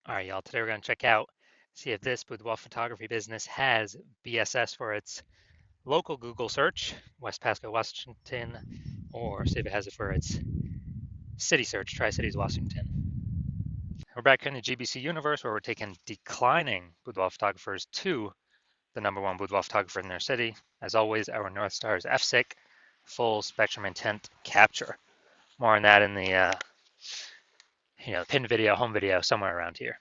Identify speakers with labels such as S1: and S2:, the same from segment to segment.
S1: All right, y'all. Today we're going to check out, see if this boudoir photography business has BSS for its local Google search, West Pasco, Washington, or see if it has it for its city search, Tri-Cities, Washington. We're back in the GBC universe where we're taking declining boudoir photographers to the #1 boudoir photographer in their city. As always, our North Star is FSIC, full spectrum intent capture. More on that in the pinned video, home video, somewhere around here.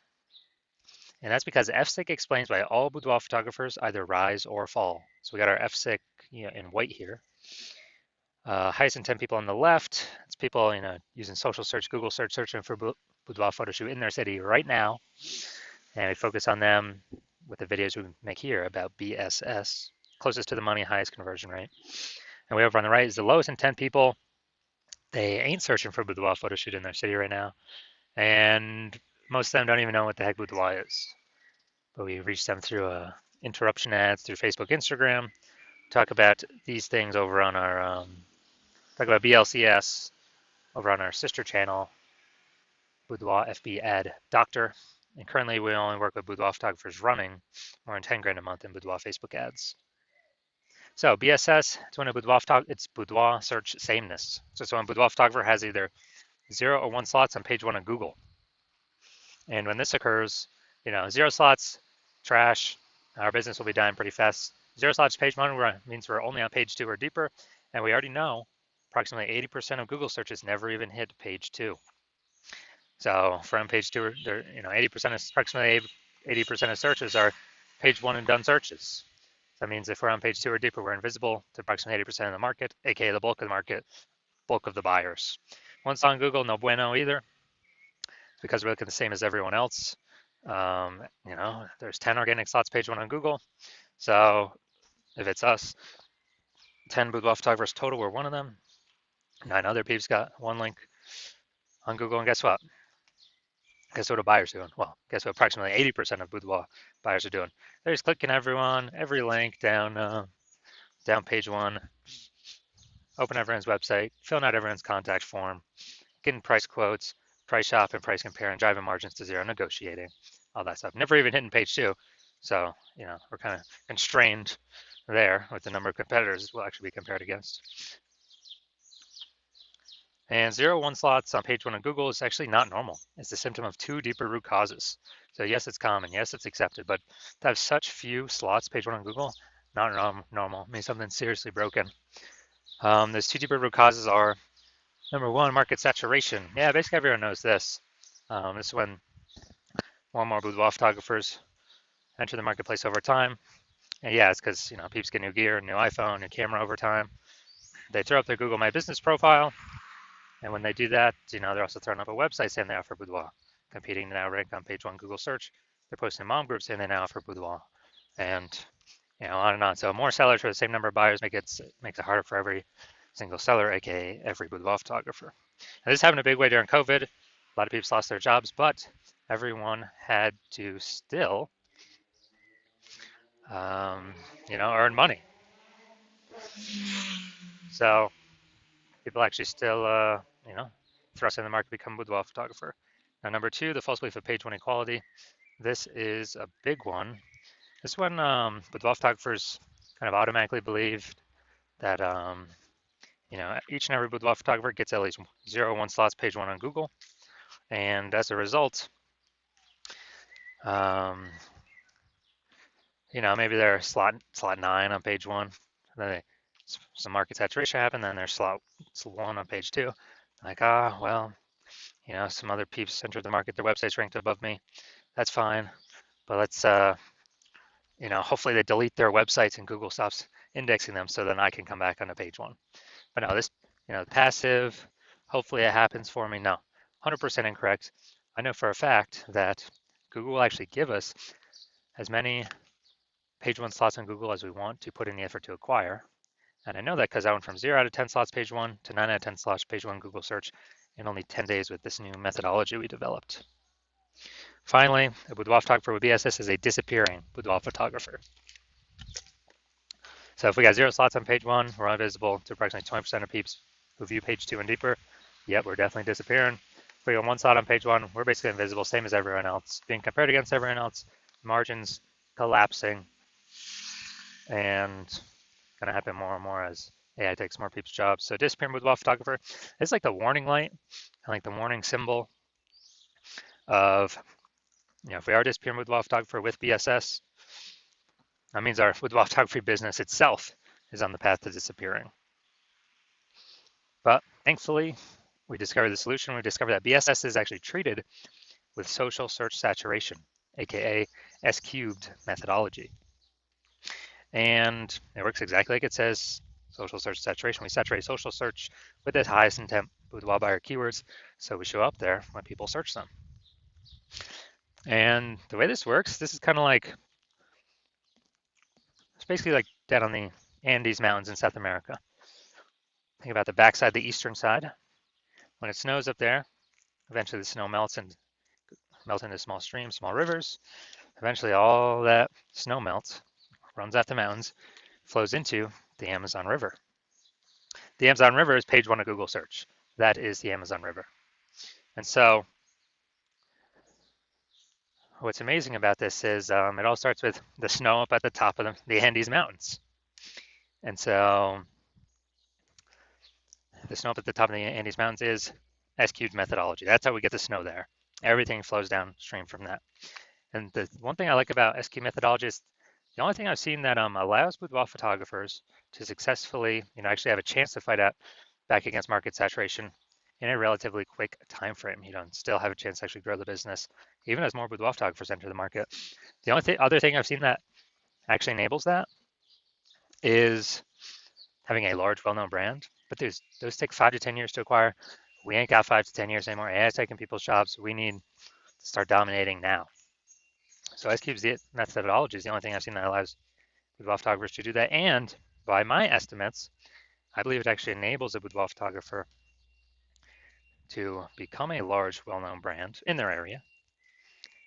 S1: And that's because FSIC explains why all boudoir photographers either rise or fall. So we got our FSIC in white here. Highest intent people on the left. It's people using social search, Google search, searching for boudoir photo shoot in their city right now. And we focus on them with the videos we make here about BSS, closest to the money, highest conversion rate. And way over on the right is the lowest intent people. They ain't searching for boudoir photo shoot in their city right now. And most of them don't even know what the heck boudoir is. But we reach them through interruption ads through Facebook, Instagram. Talk about these things over on our talk about BLCS over on our sister channel, Boudoir FB Ad Doctor. And currently, we only work with boudoir photographers running more than 10 grand a month in boudoir Facebook ads. So BSS, it's when it's boudoir search sameness. So when a boudoir photographer has either 0 or 1 slots on page 1 of Google. And when this occurs, 0 slots, trash, our business will be dying pretty fast. 0 slots page 1 means we're only on page 2 or deeper, and we already know approximately 80% of Google searches never even hit page 2. So from page 2, 80% of approximately 80% of searches are page 1 and done searches. That means if we're on page 2 or deeper, we're invisible to approximately 80% of the market, aka the bulk of the market, bulk of the buyers. Once on Google, no bueno either, because we're looking the same as everyone else. There's 10 organic slots page 1 on Google. So if it's us, 10 boudoir photographers total, we're one of them. 9 other peeps got 1 link on Google, and guess what? Guess what a buyer's doing? Well, guess what approximately 80% of boudoir buyers are doing? They're just clicking every link down page 1, open everyone's website, filling out everyone's contact form, getting price quotes, price shop and price compare, and driving margins to 0, negotiating, all that stuff. Never even hitting page 2. So, we're kind of constrained there with the number of competitors we'll actually be compared against. And 0, 1 slots on page 1 of Google is actually not normal. It's the symptom of 2 deeper root causes. So yes, it's common. Yes, it's accepted. But to have such few slots page 1 on Google, not normal. It means something's seriously broken. Those 2 deeper root causes are, number 1, market saturation. Yeah, basically everyone knows this. This is when more and more boudoir photographers enter the marketplace over time. And yeah, it's because peeps get new gear, new iPhone, new camera over time. They throw up their Google My Business profile, and when they do that, they're also throwing up a website saying they offer boudoir, competing to now rank on page 1 Google search. They're posting mom groups saying they now offer boudoir, and on and on. So more sellers for the same number of buyers makes it harder for every single seller, aka every boudoir photographer. Now, this happened a big way during COVID. A lot of people lost their jobs, but everyone had to still, earn money. So people actually still, thrust in the market to become a boudoir photographer. Now, number 2, the false belief of page 1 equality. This is a big one. This one, boudoir photographers kind of automatically believe that, each and every boudoir photographer gets at least 0, 1 slots page 1 on Google. And as a result, maybe they're slot 9 on page 1. Then some market saturation happened. Then there's slot 1 on page 2. Like, some other peeps entered the market. Their website's ranked above me. That's fine. But let's, hopefully they delete their websites and Google stops indexing them so then I can come back onto page 1. But no, this, passive, hopefully it happens for me. No, 100% incorrect. I know for a fact that Google will actually give us as many page 1 slots on Google as we want to put in the effort to acquire. And I know that because I went from 0 out of 10 slots page 1 to 9 out of 10 slots page 1 Google search in only 10 days with this new methodology we developed. Finally, a boudoir photographer with BSS is a disappearing boudoir photographer. So if we got 0 slots on page 1, we're invisible to approximately 20% of peeps who view page 2 and deeper. Yep, we're definitely disappearing. we got one slot on page one, we're basically invisible, same as everyone else, being compared against everyone else, margins collapsing, and going to happen more and more as AI takes more people's jobs. So disappearing boudoir photographer is like the warning light, like the warning symbol of, if we are disappearing boudoir photographer with BSS, that means our boudoir photography business itself is on the path to disappearing. But thankfully, we discovered the solution. We discovered that BSS is actually treated with social search saturation, aka S cubed methodology. And it works exactly like it says, social search saturation. We saturate social search with the highest intent boudoir buyer keywords, so we show up there when people search them. And the way this works, this is kind of like, it's basically like down on the Andes Mountains in South America. Think about the backside, the eastern side. When it snows up there, eventually the snow melts into small streams, small rivers. Eventually all that snow melts, runs out the mountains, flows into the Amazon River. The Amazon River is page one of Google search. That is the Amazon River. And so what's amazing about this is it all starts with the snow up at the top of the Andes Mountains. And so the snow up at the top of the Andes Mountains is S-cubed methodology. That's how we get the snow there. Everything flows downstream from that. And the one thing I like about S-cubed methodology is the only thing I've seen that allows boudoir photographers to successfully, actually have a chance to fight out back against market saturation in a relatively quick time frame. Still have a chance to actually grow the business, even as more boudoir photographers enter the market. The only other thing I've seen that actually enables that is having a large, well-known brand. But those take 5 to 10 years to acquire. We ain't got 5 to 10 years anymore. AI is taking people's jobs. We need to start dominating now. So S-Cube's methodology is the only thing I've seen that allows boudoir photographers to do that. And by my estimates, I believe it actually enables a boudoir photographer to become a large, well-known brand in their area,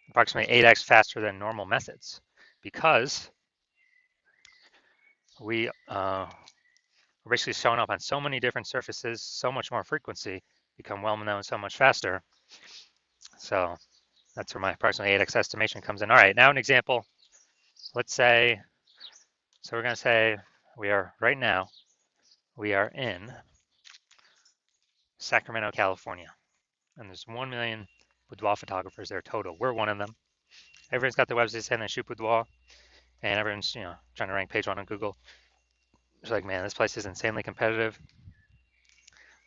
S1: approximately 8x faster than normal methods, because we're basically showing up on so many different surfaces, so much more frequency, become well-known so much faster. So that's where my approximately 8x estimation comes in. All right, now an example. Let's say, so we're going to say right now, we are in Sacramento, California, and there's 1 million boudoir photographers there total. We're one of them. Everyone's got their websites saying they shoot boudoir, and everyone's trying to rank page one on Google. It's like, man, this place is insanely competitive.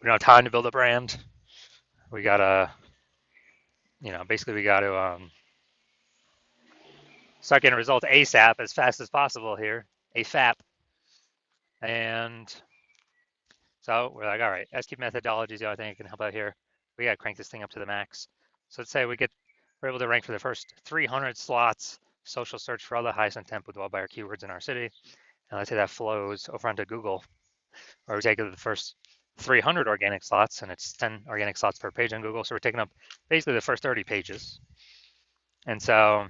S1: We don't have time to build a brand. We gotta, basically we gotta start getting results ASAP, as fast as possible here, AFAP. And so we're like, all right, S-cube methodology is the only thing that can help out here. We gotta crank this thing up to the max. So let's say we're able to rank for the first 300 slots, social search for all the highest intent boudoir buyer keywords in our city. And let's say that flows over onto Google, or we take the first 300 organic slots, and it's 10 organic slots per page on Google. So we're taking up basically the first 30 pages. And so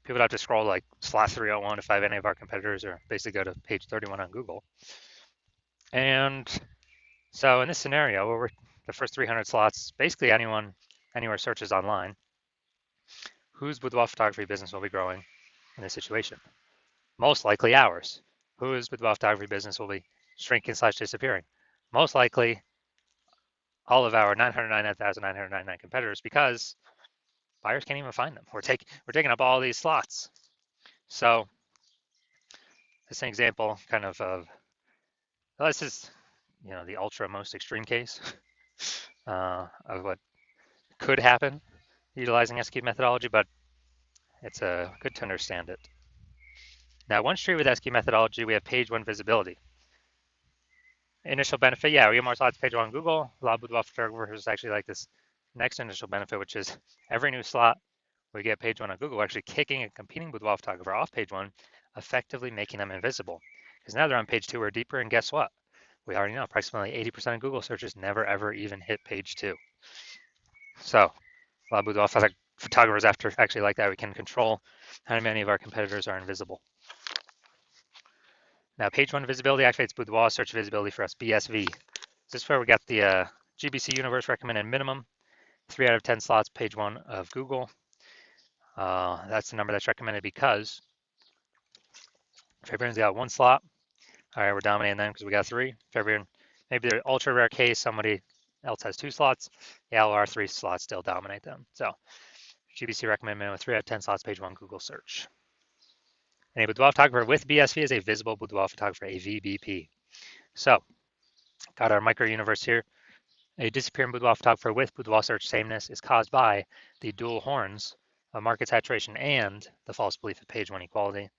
S1: people have to scroll like slot 301 to find any of our competitors, or basically go to page 31 on Google. And so in this scenario, where we're the first 300 slots, basically anywhere searches online, whose boudoir photography business will be growing in this situation? Most likely ours. Whose boudoir photography business will be shrinking / disappearing? Most likely all of our 999,999 competitors, because buyers can't even find them. We're taking up all these slots. So this is an example kind of this is the ultra most extreme case of what could happen utilizing S-cube methodology, but it's good to understand it. Now, once treated with S-cube methodology, we have page one visibility. Initial benefit, yeah, we get more slots page one on Google. A lot of boudoir photographers actually like this next initial benefit, which is every new slot we get page one on Google, actually kicking a competing boudoir photographer off page one, effectively making them invisible. Because now they're on page two or deeper, and guess what? We already know approximately 80% of Google searches never ever even hit page two. So a lot of boudoir photographers actually like that. We can control how many of our competitors are invisible. Now, page one visibility activates boudoir search visibility for us, BSV. This is where we got the GBC Universe recommended minimum. 3 out of 10 slots, page 1 of Google. That's the number that's recommended because if everyone's got 1 slot, all right, we're dominating them because we got 3. If everyone, maybe they're ultra rare case, somebody else has 2 slots, yeah, our 3 slots still dominate them. So GBC recommended minimum 3 out of 10 slots, page 1 Google search. And a boudoir photographer with BSV is a visible boudoir photographer, a VBP. So got our micro universe here. A disappearing boudoir photographer with boudoir search sameness is caused by the dual horns of market saturation and the false belief of page 1 equality.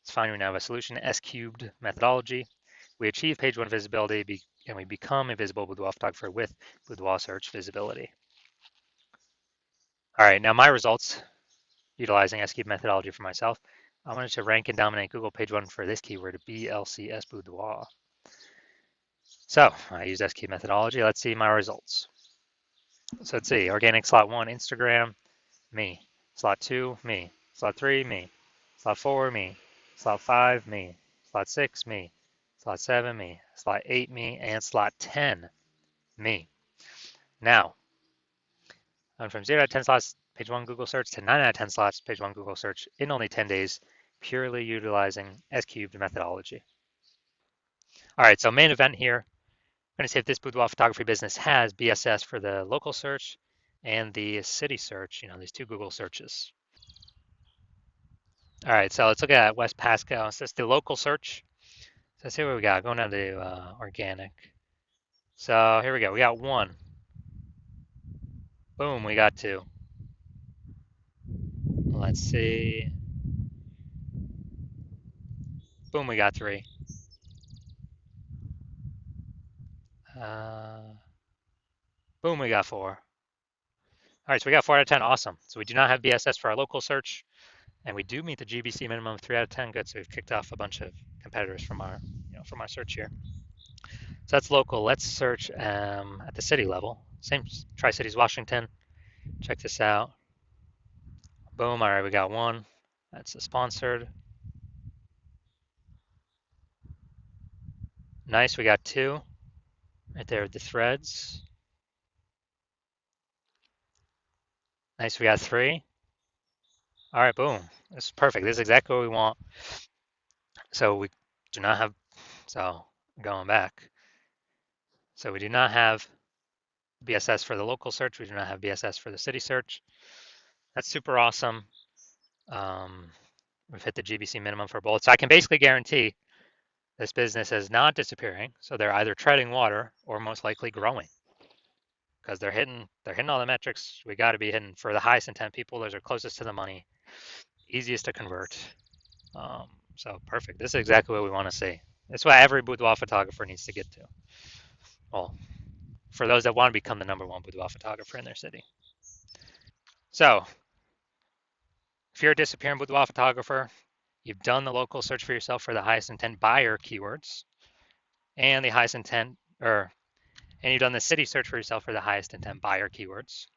S1: It's fine, we now have a solution, S cubed methodology. We achieve page 1 visibility and we become a visible boudoir photographer with boudoir search visibility. All right, now my results utilizing S cubed methodology for myself. I wanted to rank and dominate Google page 1 for this keyword, BLCS boudoir. So I used S cubed methodology. Let's see my results. So let's see, organic slot 1, Instagram, me. Slot 2, me. Slot 3, me. Slot 4, me. Slot 5, me. Slot 6, me. Slot 7, me. Slot 8, me. And slot 10, me. Now, I went from 0 out of 10 slots, page 1 Google search, to 9 out of 10 slots, page 1 Google search in only 10 days, purely utilizing S cubed methodology. All right, so main event here. I'm going to see if this boudoir photography business has BSS for the local search and the city search, these 2 Google searches. All right, so let's look at West Pasco. So it's the local search. So let's see what we got. Going down to organic. So here we go. We got 1. Boom, we got 2. Let's see. Boom, we got 3. Boom, we got 4. All right, so we got 4 out of 10. Awesome. So we do not have BSS for our local search, and we do meet the GBC minimum of 3 out of 10. Good. So we've kicked off a bunch of competitors from our, from our search here. So that's local. Let's search at the city level. Same Tri-Cities, Washington. Check this out. Boom. All right, we got 1. That's a sponsored. Nice. We got 2 right there with the threads. Nice. We got 3. All right. Boom. This is perfect. This is exactly what we want. So we do not have, so going back. So we do not have BSS for the local search. We do not have BSS for the city search. That's super awesome. We've hit the GBC minimum for both. So I can basically guarantee this business is not disappearing. So they're either treading water or most likely growing because they're hitting all the metrics we got to be hitting for the highest intent people. Those are closest to the money, easiest to convert. So perfect. This is exactly what we want to see. That's what every boudoir photographer needs to get to. Well, for those that want to become the #1 boudoir photographer in their city. So if you're a disappearing boudoir photographer, you've done the local search for yourself for the highest intent buyer keywords and the highest intent, and you've done the city search for yourself for the highest intent buyer keywords.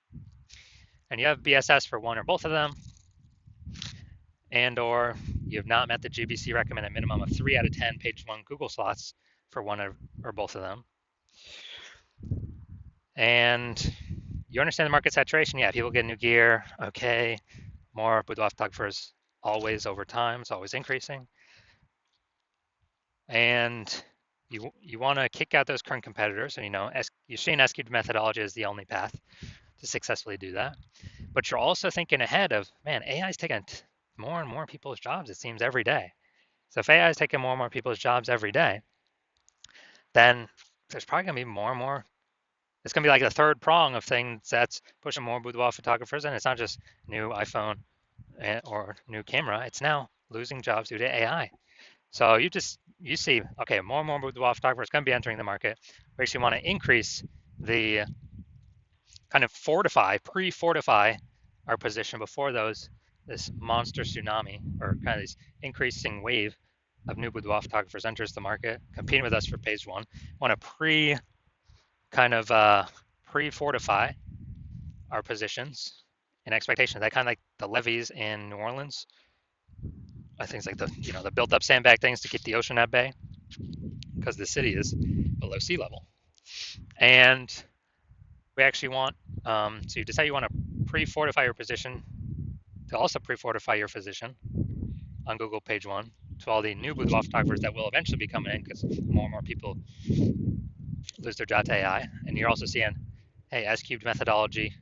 S1: And you have BSS for one or both of them, and or you have not met the GBC recommended minimum of 3 out of 10 page 1 Google slots for one or both of them. And you understand the market saturation. Yeah, people get new gear. Okay, more boudoir photographers always over time. It's always increasing. And you want to kick out those current competitors. And you're seeing S-cubed methodology is the only path to successfully do that. But you're also thinking ahead of, man, AI is taking more and more people's jobs, it seems, every day. So if AI is taking more and more people's jobs every day, then there's probably going to be more and more. It's going to be like the third prong of things that's pushing more boudoir photographers. And it's not just new iPhone or new camera. It's now losing jobs due to AI. So you see, okay, more and more boudoir photographers going to be entering the market. We actually want to increase the kind of pre-fortify our position before this monster tsunami or kind of this increasing wave of new boudoir photographers enters the market, competing with us for page 1. Want to pre-fortify our positions and expectations. That kind of like the levees in New Orleans. I think it's like the built up sandbag things to keep the ocean at bay because the city is below sea level. And We actually want to decide you want to pre-fortify your position to also pre-fortify your physician on Google page one to all the new boudoir photographers that will eventually be coming in because more and more people lose their job to AI. And you're also seeing, hey, S cubed methodology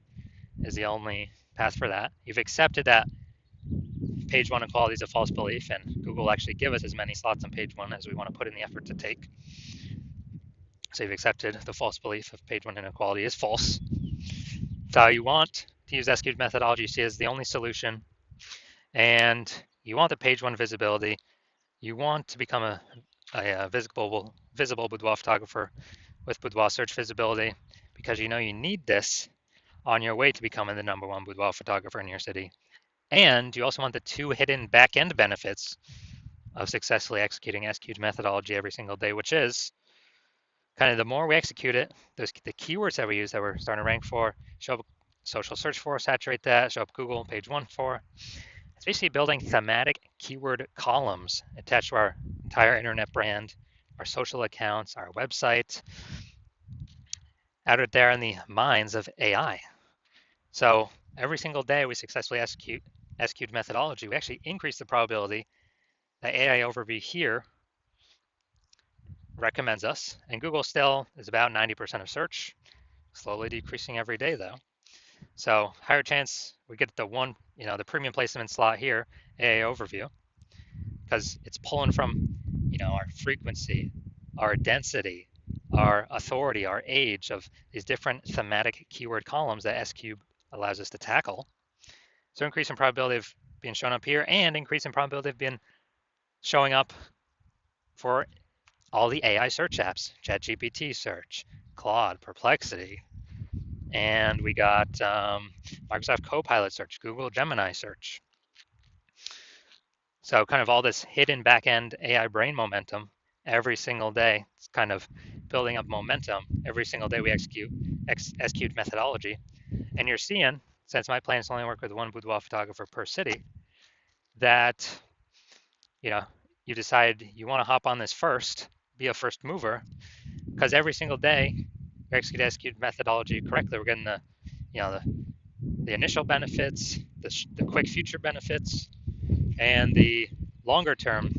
S1: is the only path for that. You've accepted that page one equality is a false belief, and Google will actually give us as many slots on page one as we want to put in the effort to take. So you've accepted the false belief of page one inequality is false. So you want to use S cubed methodology, you see as the only solution, and you want the page one visibility. You want to become a visible boudoir photographer with boudoir search visibility because you know you need this on your way to becoming the #1 boudoir photographer in your city. And you also want the two hidden back-end benefits of successfully executing SQ'd methodology every single day, which is kind of the more we execute it, the keywords that we use that we're starting to rank for, show up social search for, saturate that, show up Google page one for. It's basically building thematic keyword columns attached to our entire internet brand, our social accounts, our website, out there in the minds of AI. So every single day we successfully execute SQ'd methodology, we actually increase the probability that AI overview here recommends us, and Google still is about 90% of search, slowly decreasing every day though. So higher chance we get the one, the premium placement slot here, AI overview, because it's pulling from, our frequency, our density, our authority, our age of these different thematic keyword columns that SQ allows us to tackle. So increase in probability of being shown up here and increase in probability of being showing up for all the AI search apps, ChatGPT search, Claude, Perplexity, and we got Microsoft Copilot search, Google Gemini search. So kind of all this hidden back-end AI brain momentum every single day. It's kind of building up momentum every single day we execute SQ'd methodology. And you're seeing, since my plan is to only work with one boudoir photographer per city, that you decide you want to hop on this first, be a first mover, because every single day we execute methodology correctly. We're getting the initial benefits, the quick future benefits, and the longer term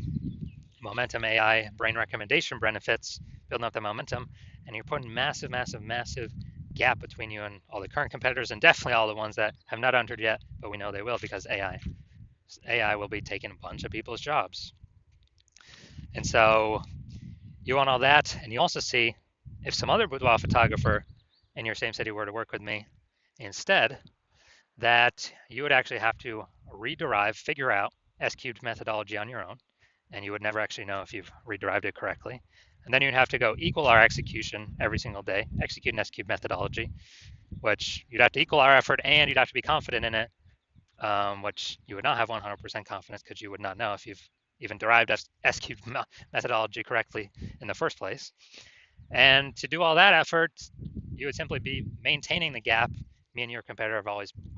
S1: momentum AI brain recommendation benefits, building up the momentum, and you're putting massive gap between you and all the current competitors, and definitely all the ones that have not entered yet, but we know they will because AI will be taking a bunch of people's jobs. And so you want all that, and you also see if some other boudoir photographer in your same city were to work with me instead, that you would actually have to figure out S-cubed methodology on your own, and you would never actually know if you've rederived it correctly. And then you'd have to go equal our execution every single day, execute an S-cubed methodology, which you'd have to equal our effort and you'd have to be confident in it, which you would not have 100% confidence because you would not know if you've even derived S-cubed methodology correctly in the first place. And to do all that effort, you would simply be maintaining the gap me and your competitor have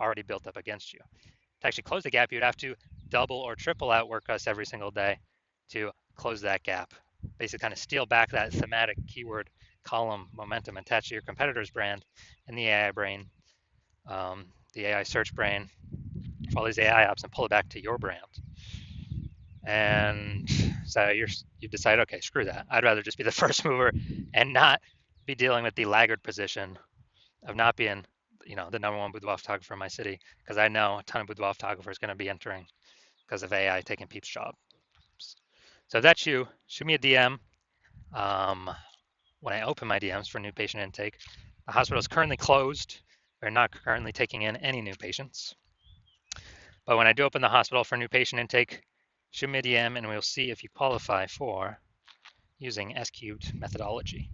S1: already built up against you. To actually close the gap, you'd have to double or triple outwork us every single day to close that gap. Basically kind of steal back that thematic keyword column momentum attached to your competitor's brand in the AI brain, the AI search brain for all these AI apps, and pull it back to your brand. And so you decide, okay, screw that. I'd rather just be the first mover and not be dealing with the laggard position of not being, the #1 boudoir photographer in my city, because I know a ton of boudoir photographers going to be entering because of AI taking people's jobs. So if that's you, shoot me a DM. When I open my DMs for new patient intake, the hospital is currently closed. We're not currently taking in any new patients. But when I do open the hospital for new patient intake, shoot me a DM and we'll see if you qualify for using S-cubed methodology.